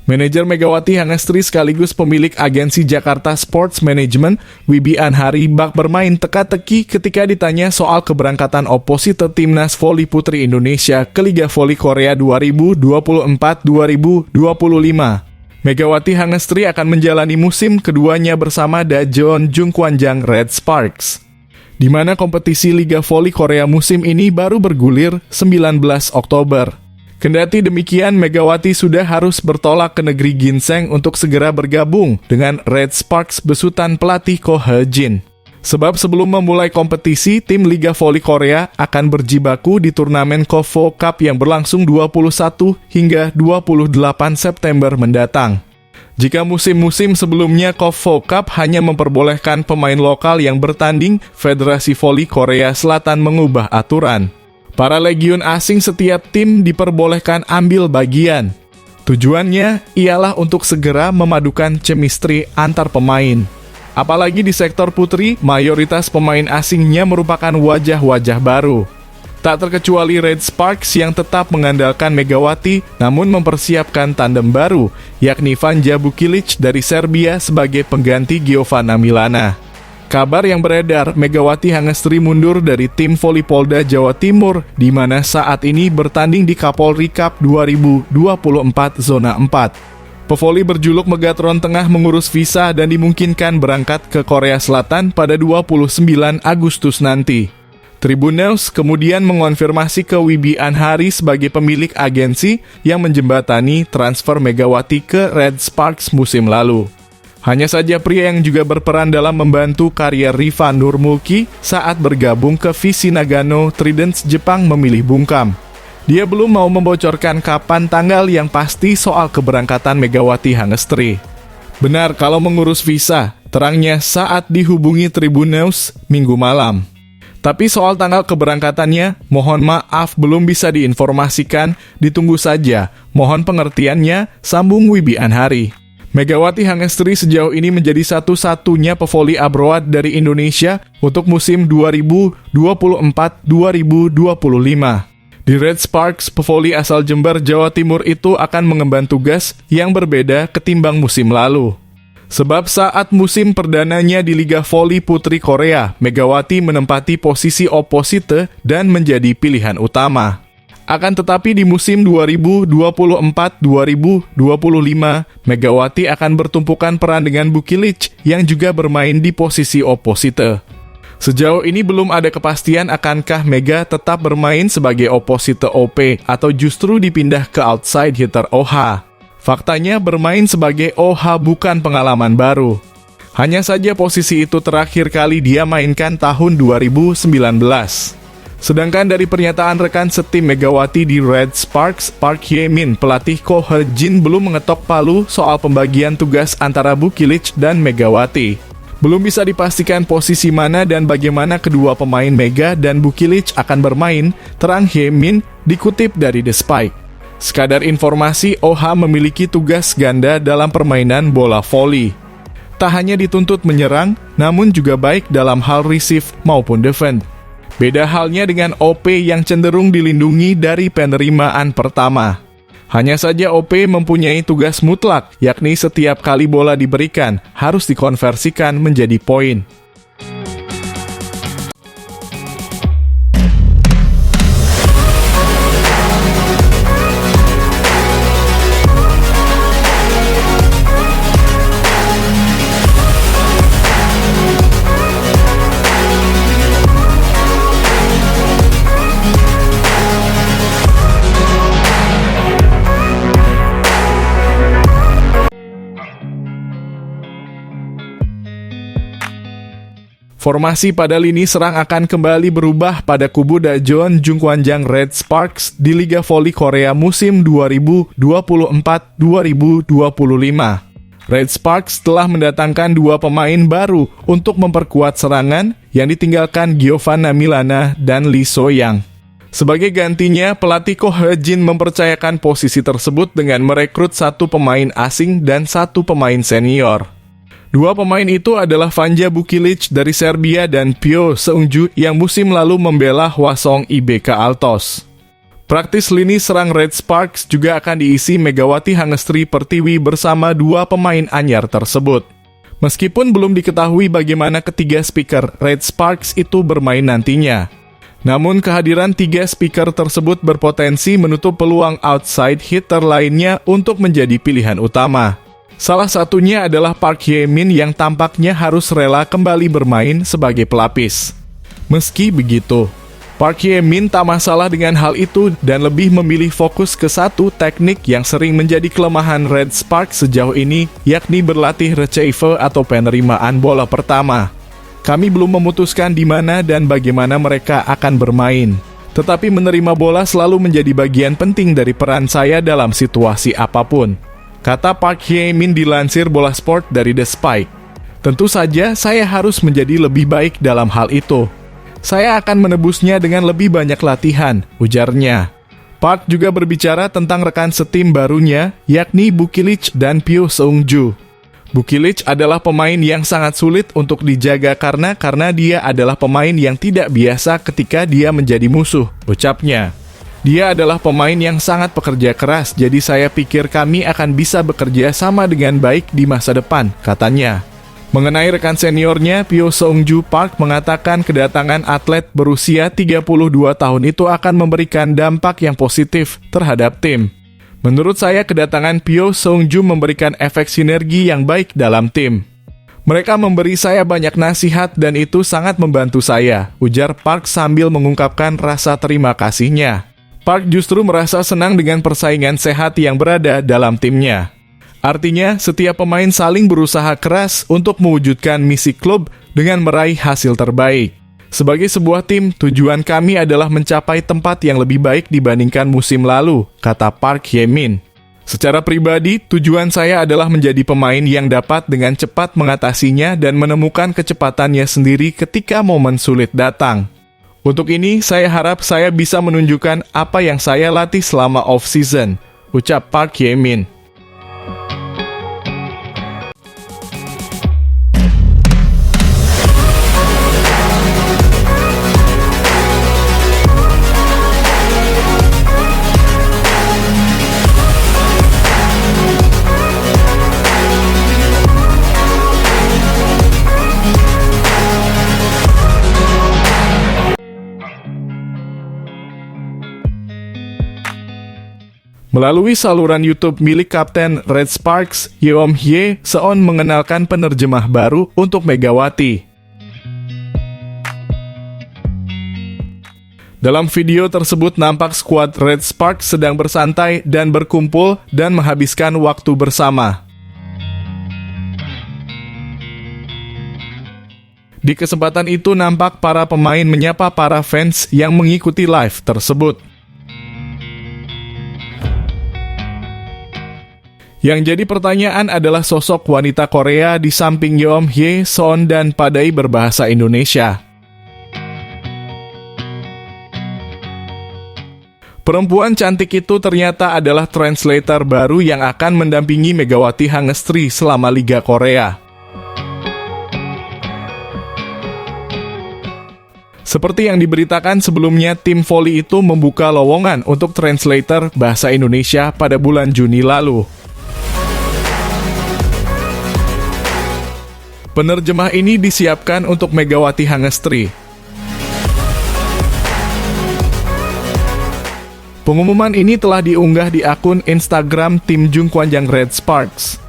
Manajer Megawati Hangestri sekaligus pemilik agensi Jakarta Sports Management, Wibi Anhari, bak bermain teka-teki ketika ditanya soal keberangkatan oposite Timnas Voli Putri Indonesia ke Liga Voli Korea 2024-2025. Megawati Hangestri akan menjalani musim keduanya bersama Daejeon Jungkwanjang Red Sparks, di mana kompetisi Liga Voli Korea musim ini baru bergulir 19 Oktober. Kendati demikian, Megawati sudah harus bertolak ke negeri ginseng untuk segera bergabung dengan Red Sparks besutan pelatih Ko He-jin. Sebab sebelum memulai kompetisi, tim Liga Voli Korea akan berjibaku di turnamen KOFO Cup yang berlangsung 21 hingga 28 September mendatang. Jika musim-musim sebelumnya KOFO Cup hanya memperbolehkan pemain lokal yang bertanding, Federasi Voli Korea Selatan mengubah aturan. Para legiun asing setiap tim diperbolehkan ambil bagian. Tujuannya ialah untuk segera memadukan chemistry antar pemain. Apalagi di sektor putri, mayoritas pemain asingnya merupakan wajah-wajah baru. Tak terkecuali Red Sparks yang tetap mengandalkan Megawati, namun mempersiapkan tandem baru, yakni Vanja Bukilic dari Serbia sebagai pengganti Giovanna Milana. Kabar yang beredar, Megawati Hangestri mundur dari tim Voli Polda Jawa Timur, di mana saat ini bertanding di Kapolri Cup 2024 Zona 4. Pevoli berjuluk Megatron tengah mengurus visa dan dimungkinkan berangkat ke Korea Selatan pada 29 Agustus nanti. Tribun News kemudian mengonfirmasi ke Wibi Anhari sebagai pemilik agensi yang menjembatani transfer Megawati ke Red Sparks musim lalu. Hanya saja pria yang juga berperan dalam membantu karier Riva Nurmulki saat bergabung ke Visi Nagano Tridents Jepang memilih bungkam. Dia belum mau membocorkan kapan tanggal yang pasti soal keberangkatan Megawati Hangestri. Benar kalau mengurus visa, terangnya saat dihubungi Tribun News Minggu malam. Tapi soal tanggal keberangkatannya, mohon maaf belum bisa diinformasikan, ditunggu saja. Mohon pengertiannya, sambung Wibi Anhari. Megawati Hangestri sejauh ini menjadi satu-satunya pevoli abroad dari Indonesia untuk musim 2024-2025. Di Red Sparks, pevoli asal Jember, Jawa Timur itu akan mengemban tugas yang berbeda ketimbang musim lalu. Sebab saat musim perdananya di Liga Voli Putri Korea, Megawati menempati posisi oposite dan menjadi pilihan utama. Akan tetapi di musim 2024-2025, Megawati akan bertumpukan peran dengan Bukilic yang juga bermain di posisi oposite. Sejauh ini belum ada kepastian akankah Mega tetap bermain sebagai oposite OP atau justru dipindah ke outside hitter OH. Faktanya bermain sebagai OH bukan pengalaman baru. Hanya saja posisi itu terakhir kali dia mainkan tahun 2019. Sedangkan dari pernyataan rekan setim Megawati di Red Sparks, Park Hye-min, pelatih Ko He-jin belum mengetok palu soal pembagian tugas antara Bukilic dan Megawati. Belum bisa dipastikan posisi mana dan bagaimana kedua pemain Mega dan Bukilic akan bermain, terang Hye-min dikutip dari The Spike. Sekadar informasi, OH memiliki tugas ganda dalam permainan bola voli. Tak hanya dituntut menyerang, namun juga baik dalam hal receive maupun defend. Beda halnya dengan OP yang cenderung dilindungi dari penerimaan pertama. Hanya saja OP mempunyai tugas mutlak, yakni setiap kali bola diberikan harus dikonversikan menjadi poin. Formasi pada lini serang akan kembali berubah pada kubu Daejeon Jungkwanjang Red Sparks di Liga Voli Korea musim 2024-2025. Red Sparks telah mendatangkan dua pemain baru untuk memperkuat serangan yang ditinggalkan Giovanna Milana dan Lee So-yang. Sebagai gantinya, pelatih Ko He-jin mempercayakan posisi tersebut dengan merekrut satu pemain asing dan satu pemain senior. Dua pemain itu adalah Vanja Bukilic dari Serbia dan Pyo Seungju yang musim lalu membela Hwasong IBK Altos. Praktis lini serang Red Sparks juga akan diisi Megawati Hangestri Pertiwi bersama dua pemain anyar tersebut. Meskipun belum diketahui bagaimana ketiga speaker Red Sparks itu bermain nantinya. Namun kehadiran tiga speaker tersebut berpotensi menutup peluang outside hitter lainnya untuk menjadi pilihan utama. Salah satunya adalah Park Hye-min yang tampaknya harus rela kembali bermain sebagai pelapis. Meski begitu, Park Hye-min tak masalah dengan hal itu dan lebih memilih fokus ke satu teknik yang sering menjadi kelemahan Red Sparks sejauh ini, yakni berlatih receive atau penerimaan bola pertama. Kami belum memutuskan di mana dan bagaimana mereka akan bermain. Tetapi menerima bola selalu menjadi bagian penting dari peran saya dalam situasi apapun, kata Park Hye-min dilansir Bola Sport dari The Spike. Tentu saja saya harus menjadi lebih baik dalam hal itu. Saya akan menebusnya dengan lebih banyak latihan, ujarnya. Park juga berbicara tentang rekan setim barunya, yakni Bukilich dan Pyo Seung-ju. Bukilich adalah pemain yang sangat sulit untuk dijaga karena dia adalah pemain yang tidak biasa ketika dia menjadi musuh, ucapnya. Dia adalah pemain yang sangat pekerja keras, jadi saya pikir kami akan bisa bekerja sama dengan baik di masa depan, katanya. Mengenai rekan seniornya, Pyo Seung-ju, Park mengatakan kedatangan atlet berusia 32 tahun itu akan memberikan dampak yang positif terhadap tim. Menurut saya, kedatangan Pyo Seung-ju memberikan efek sinergi yang baik dalam tim. Mereka memberi saya banyak nasihat dan itu sangat membantu saya, ujar Park sambil mengungkapkan rasa terima kasihnya. Park justru merasa senang dengan persaingan sehat yang berada dalam timnya. Artinya, setiap pemain saling berusaha keras untuk mewujudkan misi klub dengan meraih hasil terbaik. Sebagai sebuah tim, tujuan kami adalah mencapai tempat yang lebih baik dibandingkan musim lalu, kata Park Hye-min. Secara pribadi, tujuan saya adalah menjadi pemain yang dapat dengan cepat mengatasinya dan menemukan kecepatannya sendiri ketika momen sulit datang. Untuk ini, saya harap saya bisa menunjukkan apa yang saya latih selama off-season, ucap Park Hye-min. Melalui saluran YouTube milik Kapten Red Sparks, Yeom Hye Seon mengenalkan penerjemah baru untuk Megawati. Dalam video tersebut nampak skuad Red Sparks sedang bersantai dan berkumpul dan menghabiskan waktu bersama. Di kesempatan itu nampak para pemain menyapa para fans yang mengikuti live tersebut. Yang jadi pertanyaan adalah sosok wanita Korea di samping Yeom Hye Seon dan pandai berbahasa Indonesia. Perempuan cantik itu ternyata adalah translator baru yang akan mendampingi Megawati Hangestri selama Liga Korea. Seperti yang diberitakan sebelumnya, tim voli itu membuka lowongan untuk translator bahasa Indonesia pada bulan Juni lalu. Penerjemah ini disiapkan untuk Megawati Hangestri. Pengumuman ini telah diunggah di akun Instagram tim Jungkwanjang Red Sparks.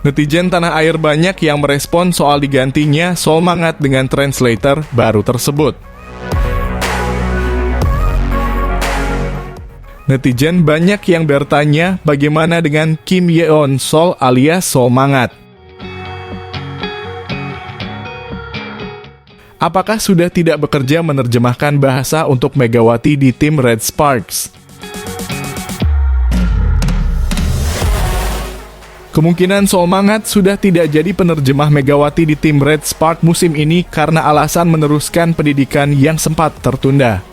Netizen tanah air banyak yang merespon soal digantinya Solmangat dengan translator baru tersebut. Netizen banyak yang bertanya bagaimana dengan Kim Yeon Sol alias Solmangat. Apakah sudah tidak bekerja menerjemahkan bahasa untuk Megawati di tim Red Sparks? Kemungkinan Solmangat sudah tidak jadi penerjemah Megawati di tim Red Sparks musim ini karena alasan meneruskan pendidikan yang sempat tertunda.